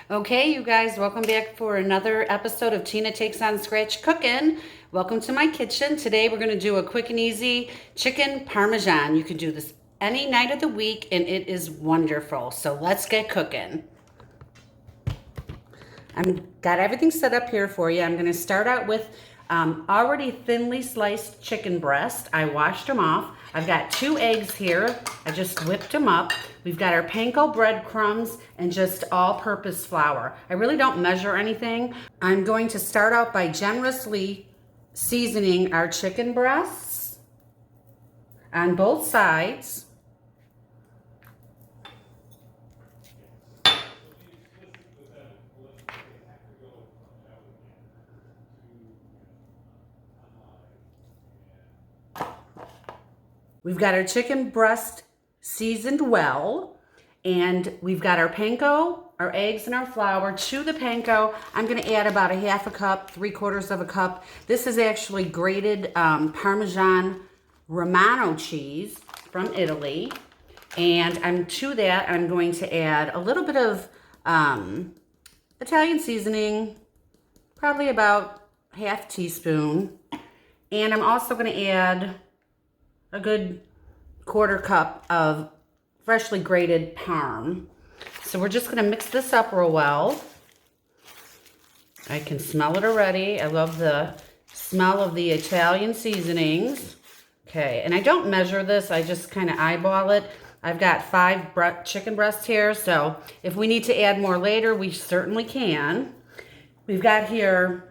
Okay, you guys, welcome back for another episode of Tina Takes on Scratch Cooking. Welcome to my kitchen. Today we're going to do a quick and easy chicken parmesan. You can do this any night of the week and it is wonderful. So let's get cooking. I've got everything set up here for you. I'm going to start out with already thinly sliced chicken breast. I washed them off. I've got 2 eggs here. I just whipped them up. We've got our panko breadcrumbs and just all-purpose flour. I really don't measure anything. I'm going to start out by generously seasoning our chicken breasts on both sides. We've got our chicken breast seasoned well, and we've got our panko, our eggs, and our flour. To the panko, I'm going to add about a half a cup, 3/4 of a cup. This is actually grated Parmesan Romano cheese from Italy. And to that, I'm going to add a little bit of Italian seasoning, probably about half teaspoon. And I'm also going to add a good 1/4 cup of freshly grated parm. So we're just going to mix this up real well. I can smell it already. I love the smell of the Italian seasonings. Okay, and I don't measure this. I just kind of eyeball it. I've got 5 chicken breasts here, so if we need to add more later, we certainly can. We've got here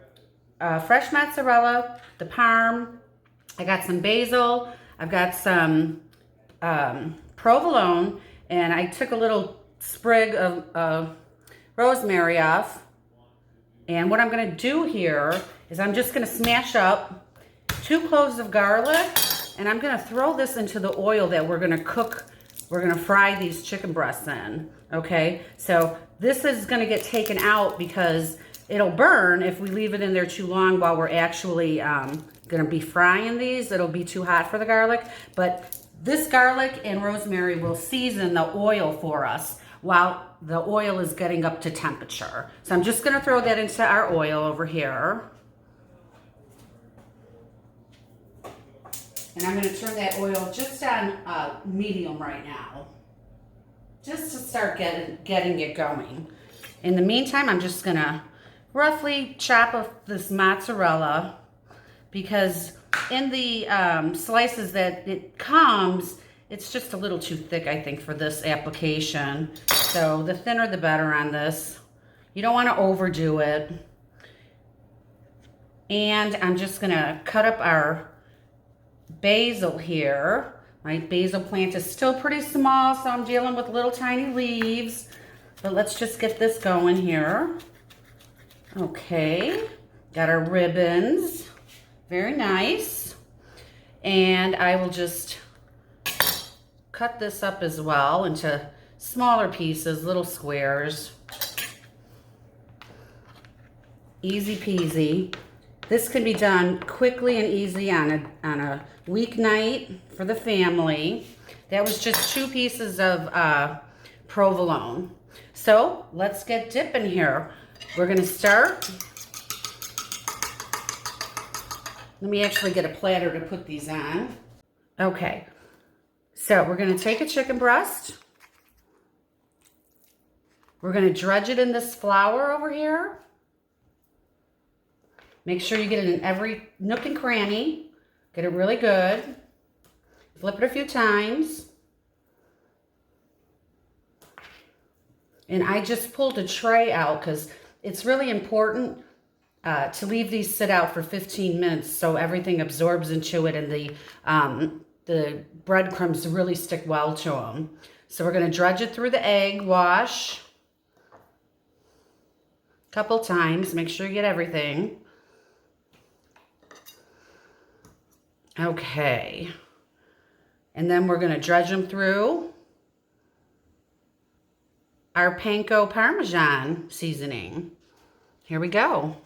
fresh mozzarella, the parm. I got some basil. I've got some provolone, and I took a little sprig of rosemary off. And what I'm going to do here is I'm just going to smash up 2 cloves of garlic, and I'm going to throw this into the oil that we're going to cook. We're going to fry these chicken breasts in. Okay, so this is going to get taken out because it'll burn if we leave it in there too long while we're actually going to be frying these. It'll be too hot for the garlic, but this garlic and rosemary will season the oil for us while the oil is getting up to temperature. So I'm just going to throw that into our oil over here. And I'm going to turn that oil just on medium right now, just to start getting it going. In the meantime, I'm just going to roughly chop up this mozzarella, because in the slices that it comes, it's just a little too thick, I think, for this application. So the thinner the better on this. You don't want to overdo it. And I'm just going to cut up our basil here. My basil plant is still pretty small, so I'm dealing with little tiny leaves. But let's just get this going here. Okay, got our ribbons. Very nice. And I will just cut this up as well into smaller pieces, little squares. Easy peasy. This can be done quickly and easy on a weeknight for the family. That was just 2 pieces of provolone. So let's get dipping here. We're going to start. Let me actually get a platter to put these on. Okay, so we're going to take a chicken breast. We're going to dredge it in this flour over here. Make sure you get it in every nook and cranny. Get it really good. Flip it a few times. And I just pulled a tray out because it's really important to leave these sit out for 15 minutes so everything absorbs into it and the breadcrumbs really stick well to them. So we're going to dredge it through the egg wash a couple times. Make sure you get everything. Okay. And then we're going to dredge them through our panko Parmesan seasoning. Here we go.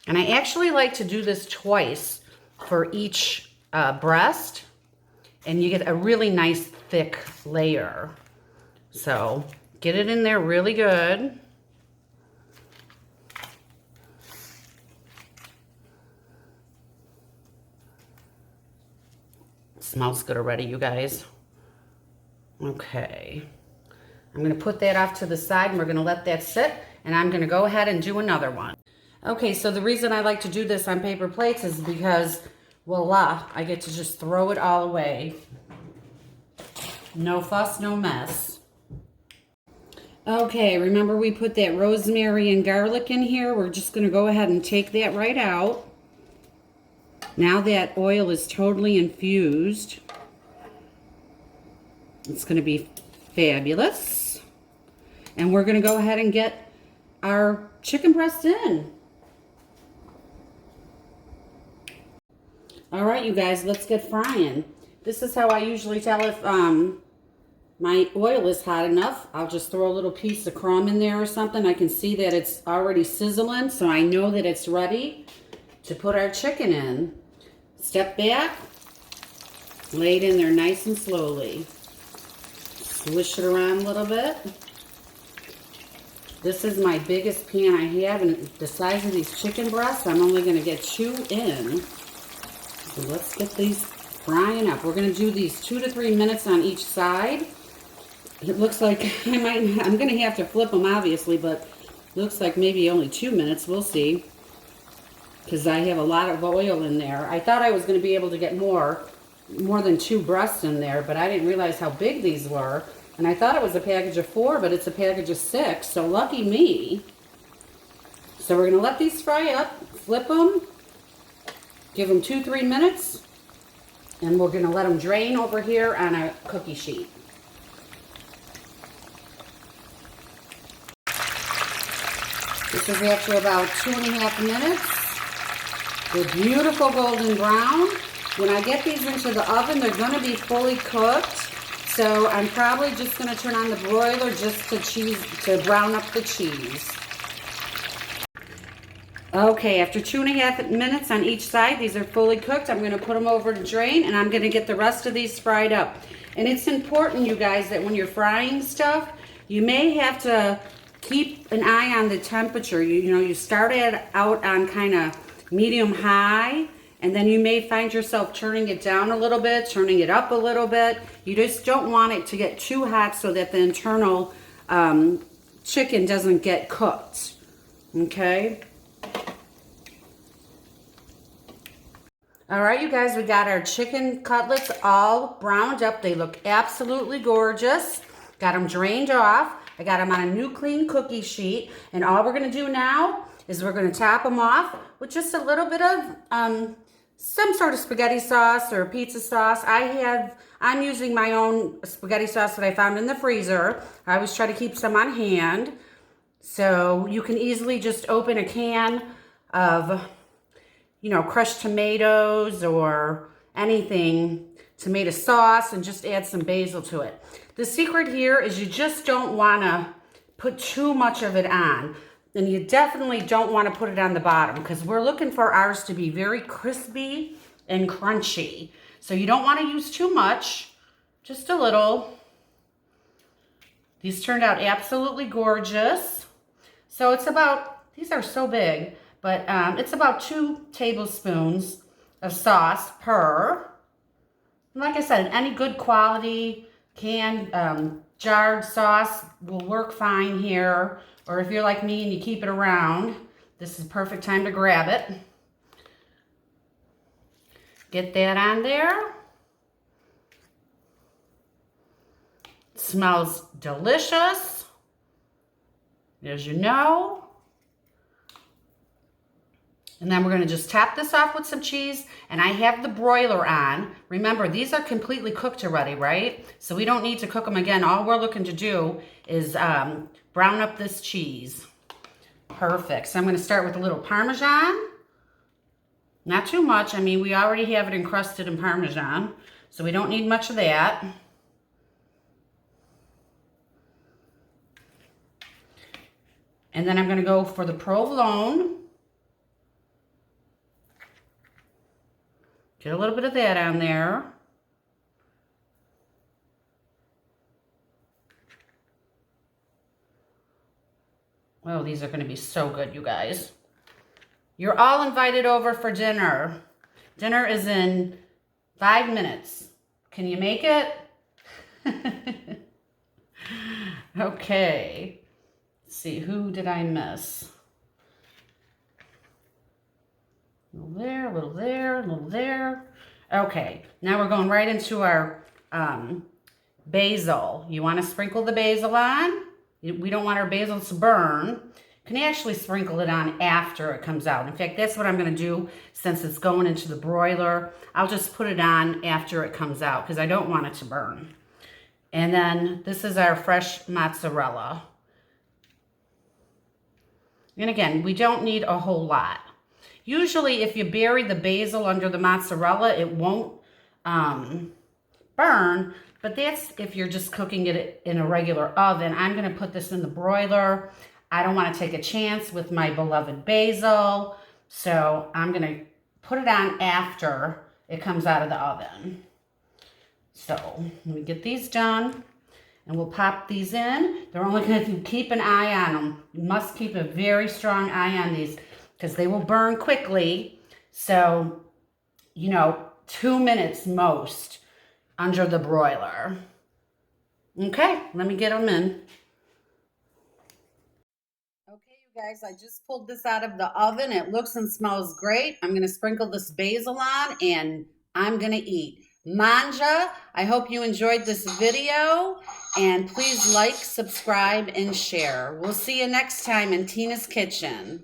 And I actually like to do this twice for each breast, and you get a really nice thick layer. So get it in there really good. Smells good already, you guys. Okay. I'm going to put that off to the side and we're going to let that sit, and I'm going to go ahead and do another one. Okay, so the reason I like to do this on paper plates is because, voila, I get to just throw it all away. No fuss, no mess. Okay, remember we put that rosemary and garlic in here? We're just going to go ahead and take that right out. Now that oil is totally infused, it's going to be fabulous. And we're going to go ahead and get our chicken breast in. All right, you guys, let's get frying. This is how I usually tell if my oil is hot enough. I'll just throw a little piece of crumb in there or something. I can see that it's already sizzling, so I know that it's ready to put our chicken in. Step back, lay it in there nice and slowly. Swish it around a little bit. This is my biggest pan I have, and the size of these chicken breasts, I'm only going to get 2 in. So let's get these frying up. We're going to do these 2 to 3 minutes on each side. It looks like I'm going to have to flip them, obviously, but looks like maybe only 2 minutes. We'll see. Because I have a lot of oil in there. I thought I was going to be able to get more than 2 breasts in there, but I didn't realize how big these were. And I thought it was a package of 4, but it's a package of 6, so lucky me. So we're going to let these fry up, flip them, give them 2-3 minutes, and we're going to let them drain over here on a cookie sheet. This is after about 2.5 minutes. They're beautiful golden brown. When I get these into the oven, they're going to be fully cooked. So I'm probably just going to turn on the broiler just to brown up the cheese. Okay, after 2.5 minutes on each side, these are fully cooked. I'm going to put them over to drain, and I'm going to get the rest of these fried up. And it's important, you guys, that when you're frying stuff, you may have to keep an eye on the temperature. You know, you start it out on kind of medium high, and then you may find yourself turning it down a little bit, turning it up a little bit. You just don't want it to get too hot so that the internal chicken doesn't get cooked. Okay? All right, you guys, we got our chicken cutlets all browned up. They look absolutely gorgeous. Got them drained off. I got them on a new clean cookie sheet. And all we're going to do now is we're going to top them off with just a little bit of some sort of spaghetti sauce or pizza sauce. I'm using my own spaghetti sauce that I found in the freezer. I always try to keep some on hand. So you can easily just open a can of, you know, crushed tomatoes or anything, tomato sauce, and just add some basil to it. The secret here is you just don't want to put too much of it on. And you definitely don't want to put it on the bottom because we're looking for ours to be very crispy and crunchy. So you don't want to use too much, just a little. These turned out absolutely gorgeous. So it's about, these are so big, but it's about 2 tablespoons of sauce per. And like I said, any good quality canned jarred sauce will work fine here. Or if you're like me and you keep it around, this is perfect time to grab it. Get that on there. It smells delicious, as you know. And then we're going to just tap this off with some cheese. And I have the broiler on. Remember, these are completely cooked already, right? So we don't need to cook them again. All we're looking to do is brown up this cheese. Perfect. So I'm going to start with a little Parmesan. Not too much. I mean, we already have it encrusted in Parmesan, so we don't need much of that. And then I'm going to go for the provolone. Get a little bit of that on there. Oh, these are going to be so good, you guys. You're all invited over for dinner. Dinner is in 5 minutes. Can you make it? Okay. Let's see, who did I miss? A little there, a little there, a little there. Okay, now we're going right into our basil. You want to sprinkle the basil on. We don't want our basil to burn. You can actually sprinkle it on after it comes out. In fact, that's what I'm going to do since it's going into the broiler. I'll just put it on after it comes out because I don't want it to burn. And then this is our fresh mozzarella. And again, we don't need a whole lot. Usually if you bury the basil under the mozzarella, it won't burn, but that's if you're just cooking it in a regular oven. I'm gonna put this in the broiler. I don't wanna take a chance with my beloved basil, so I'm gonna put it on after it comes out of the oven. So let me get these done. And we'll pop these in. They're only going to keep an eye on them. You must keep a very strong eye on these because they will burn quickly. So, 2 minutes most under the broiler. Okay, let me get them in. Okay, you guys, I just pulled this out of the oven. It looks and smells great. I'm going to sprinkle this basil on and I'm going to eat. Manja, I hope you enjoyed this video. And please like, subscribe, and share. We'll see you next time in Tina's Kitchen.